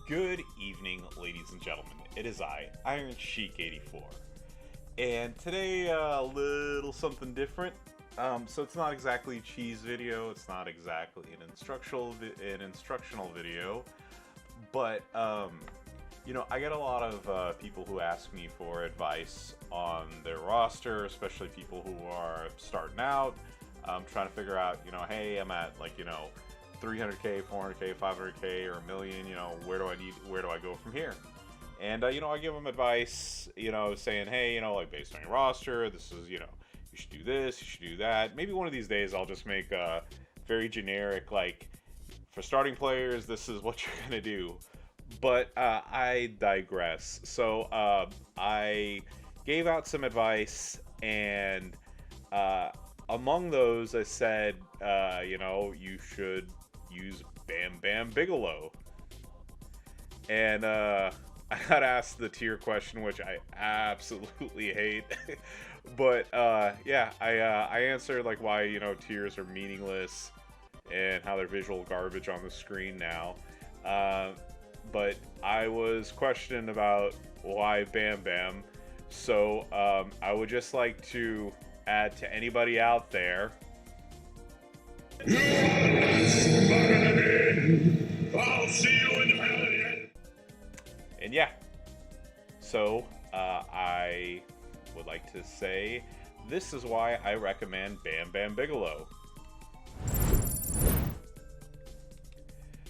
Good evening, ladies and gentlemen. It is I, Iron Sheik 84, and today a little something different. So it's not exactly a cheese video. It's not exactly an instructional video, but I get a lot of people who ask me for advice on their roster, especially people who are starting out, trying to figure out, hey, I'm at 300k, 400k, 500k, or a million. Where do I go from here? And I give them advice, saying, hey, based on your roster, this is, you should do this, you should do that. Maybe one of these days I'll just make a very generic, like, for starting players, this is what you're gonna do. But I digress. So I gave out some advice, and among those, I said, you should use Bam Bam Bigelow. And I got asked the tier question, which I absolutely hate. But yeah, I answered like why tiers are meaningless and how they're visual garbage on the screen now. But I was questioned about why Bam Bam. So I would just like to add to anybody out there. I'll see you in hell. And yeah, so I would like to say this is why I recommend Bam Bam Bigelow.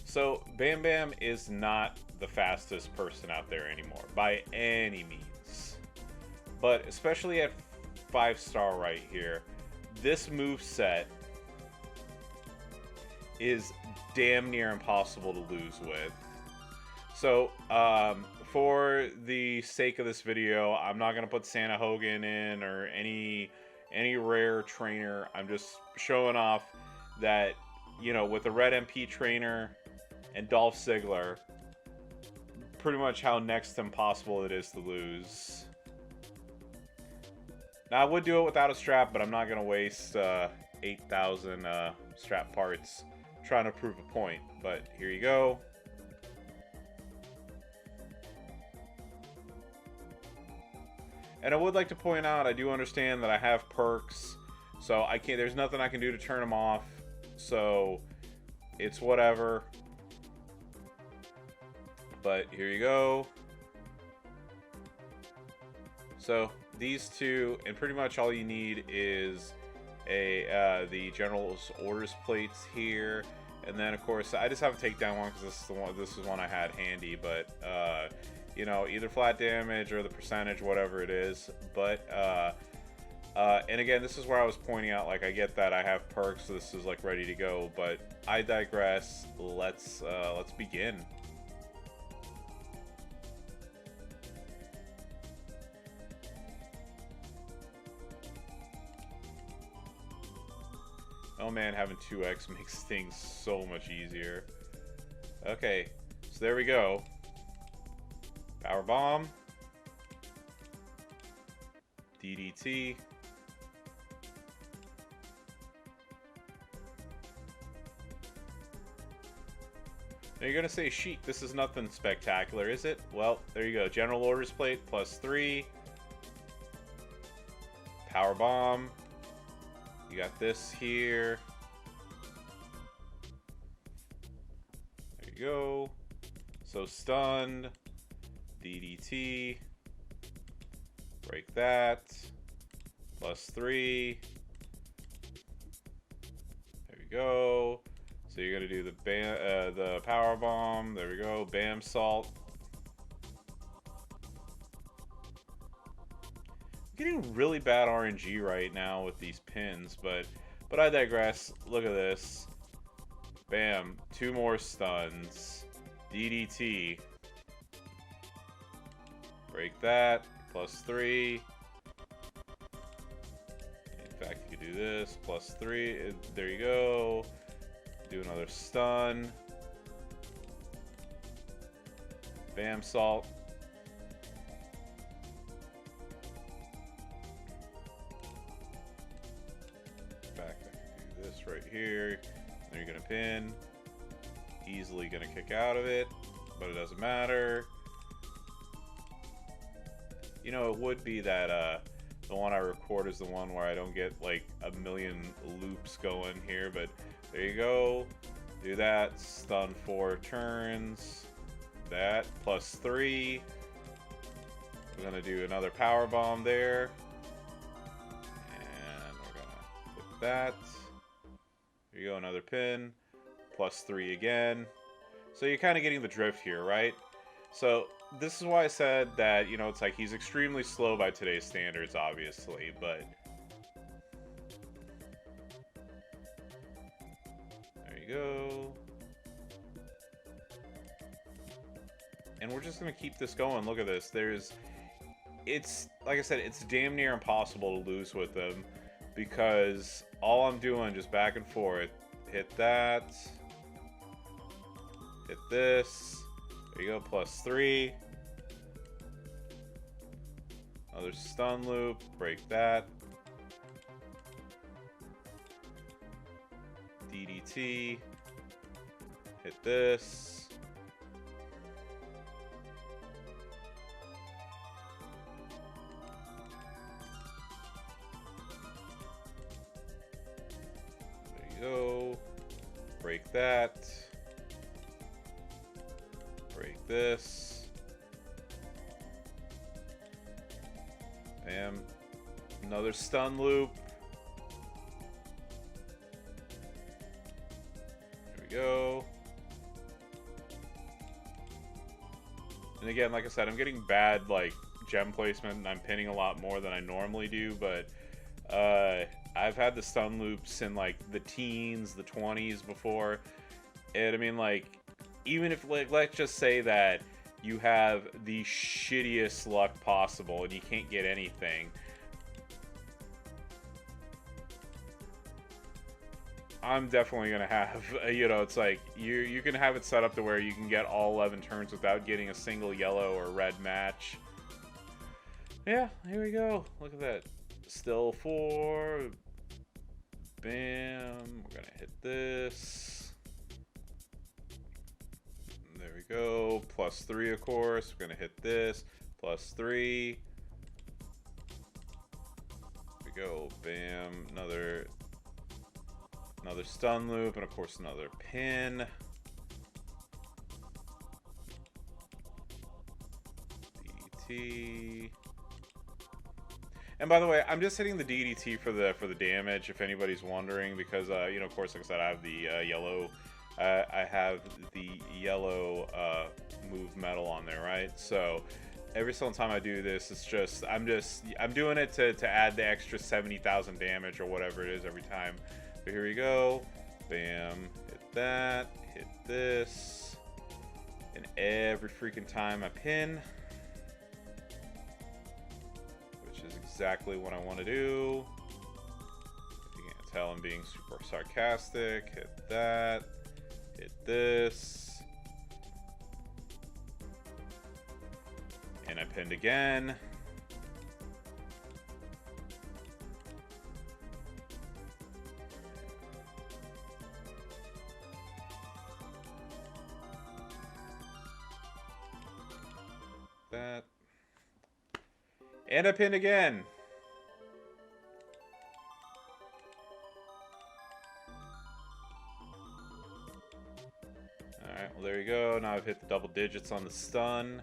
So Bam Bam is not the fastest person out there anymore by any means, but especially at 5-star right here, this move set is damn near impossible to lose with. So for the sake of this video, I'm not gonna put Santa Hogan in or any rare trainer. I'm just showing off that with the red MP trainer and Dolph Ziggler, pretty much how next to impossible it is to lose. Now I would do it without a strap, but I'm not gonna waste 8,000 strap parts trying to prove a point. But here you go. And I would like to point out, I do understand that I have perks, so I can't. There's nothing I can do to turn them off, so it's whatever. But here you go. So these two, and pretty much all you need is the general's orders plates here, and then of course I just have a takedown one because this is one I had handy, but either flat damage or the percentage, whatever it is. But and again, this is where I was pointing out, like, I get that I have perks, so this is like ready to go, but I digress. Let's begin. Oh man, having 2x makes things so much easier. Okay, so there we go. Power bomb. DDT. Now you're gonna say, Sheik, this is nothing spectacular, is it? Well, there you go. General orders plate +3. Power bomb. You got this here. There you go. So stunned. DDT. Break that. +3. There we go. So you're gonna do the power bomb. There we go. Bam salt. Getting really bad RNG right now with these pins, but I digress. Look at this. Bam. 2 more stuns. DDT. Break that. +3. In fact, you could do this. +3. There you go. Do another stun. Bam salt. Right here, then you're gonna pin, easily gonna kick out of it. but it doesn't matter. You know, it would be that the one I record is the one where I don't get like a million loops going here, but there you go. Do that. Stun 4 turns. That. +3. We're going to do another power bomb there. And we're going to put that. There you go, another pin. +3 again. So you're kind of getting the drift here, right? So this is why I said that, you know, it's like he's extremely slow by today's standards, obviously, but there you go. And we're just going to keep this going. Look at this. It's, like I said, it's damn near impossible to lose with them because all I'm doing, just back and forth, hit that, hit this, there you go, +3. Another stun loop, break that. DDT, hit this. Go, break that, break this, bam, another stun loop, there we go, and again, like I said, I'm getting bad, like, gem placement, and I'm pinning a lot more than I normally do, but, I've had the stun loops in, like, the teens, the 20s before. And, I mean, like, even if, like, let's just say that you have the shittiest luck possible and you can't get anything. I'm definitely going to have, you know, it's like, you can have it set up to where you can get all 11 turns without getting a single yellow or red match. Yeah, here we go. Look at that. Still 4. Bam. We're gonna hit this. There we go. +3, of course. We're gonna hit this. +3. There we go. Bam. Another stun loop, and of course another pin. DDT. And by the way, I'm just hitting the DDT for the damage, if anybody's wondering, because you know, of course, like I said, I have the yellow. I have the yellow move metal on there, right? So every single time I do this, it's just I'm doing it to add the extra 70,000 damage or whatever it is every time. But here we go, bam, hit that, hit this, and every freaking time I pin. Exactly what I want to do. If you can't tell, I'm being super sarcastic. Hit that. Hit this. And I pinned again. That. And I pinned again. Alright, well there you go. Now I've hit the double digits on the stun.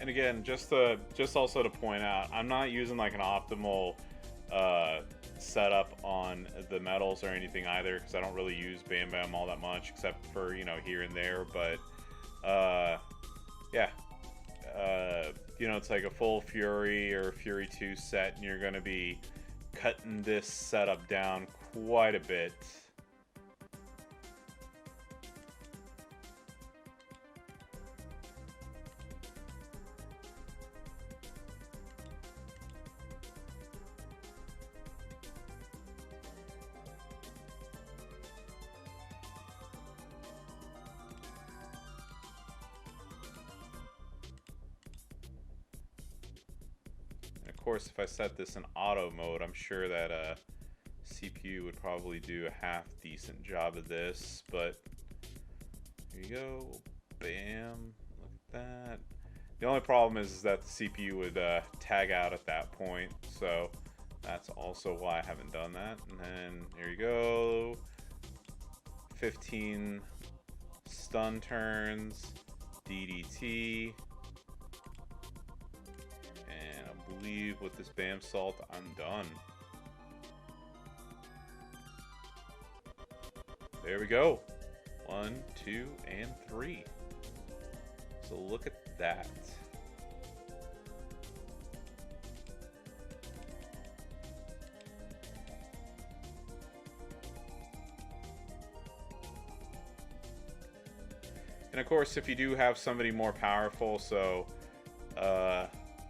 And again, just also to point out, I'm not using like an optimal setup on the metals or anything either, because I don't really use Bam Bam all that much, except for, you know, here and there. But yeah, you know, it's like a full Fury or Fury 2 set, and you're going to be cutting this setup down quite a bit. Of course, if I set this in auto mode, I'm sure that CPU would probably do a half decent job of this, but here you go, bam, look at that. The only problem is that the CPU would tag out at that point, so that's also why I haven't done that. And then here you go, 15 stun turns, DDT. Believe with this Bam Salt, I'm done. There we go. 1, 2, and 3. So look at that. And of course, if you do have somebody more powerful, so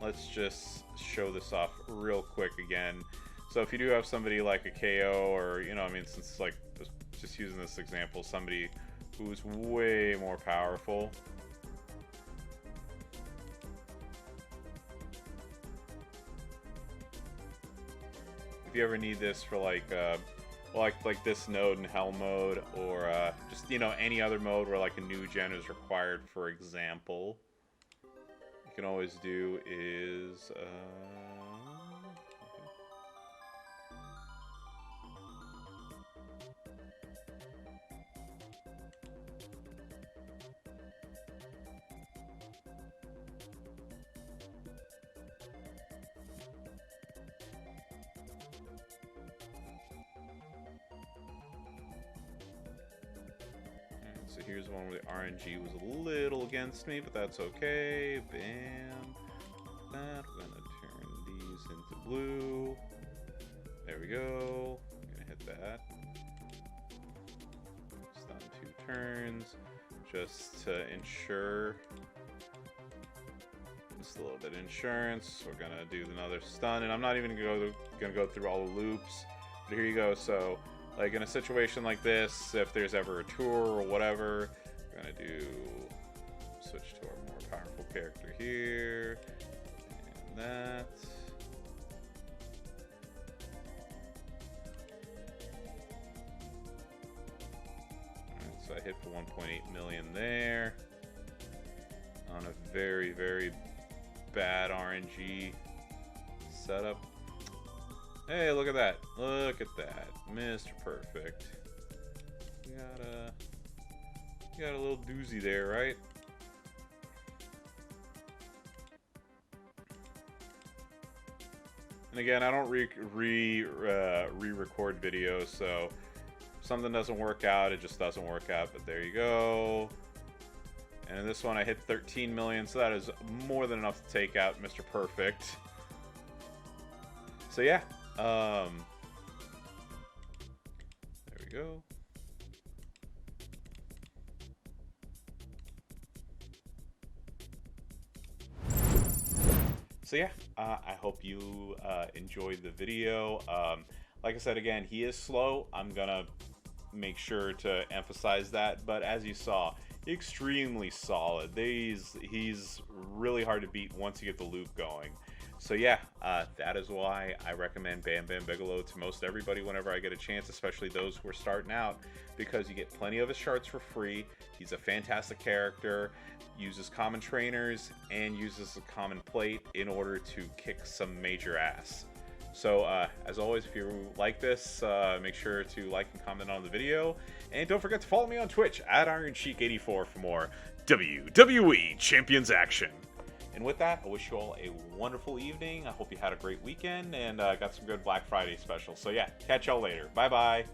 let's just show this off real quick again. So if you do have somebody like a KO, or, you know, I mean, since like just using this example, somebody who's way more powerful. If you ever need this for like like this node in hell mode, or just, you know, any other mode where like a new gen is required, for example, you can always do is so here's one where the RNG was a little against me, but that's okay. Bam. That. We're gonna turn these into blue. There we go. I'm gonna hit that. Stun 2 turns, just to ensure. Just a little bit of insurance. We're gonna do another stun, and I'm not even gonna go through all the loops. But here you go. So, like in a situation like this, if there's ever a tour or whatever, we're gonna do switch to our more powerful character here, and that. Alright, so I hit for 1.8 million there on a very, very bad RNG setup. Hey, look at that. Look at that. Mr. Perfect. You got a little doozy there, right? And again, I don't re-record videos, so if something doesn't work out, it just doesn't work out. But there you go. And in this one, I hit 13 million, so that is more than enough to take out Mr. Perfect. So yeah. There we go. So yeah, I hope you enjoyed the video. Like I said, again, he is slow. I'm gonna make sure to emphasize that. But as you saw, extremely solid. He's really hard to beat once you get the loop going. So yeah, that is why I recommend Bam Bam Bigelow to most everybody whenever I get a chance, especially those who are starting out, because you get plenty of his shards for free. He's a fantastic character, uses common trainers, and uses a common plate in order to kick some major ass. So as always, if you like this, make sure to like and comment on the video, and don't forget to follow me on Twitch at IronSheik84 for more WWE Champions action. And with that, I wish you all a wonderful evening. I hope you had a great weekend and got some good Black Friday specials. So yeah, catch y'all later. Bye bye.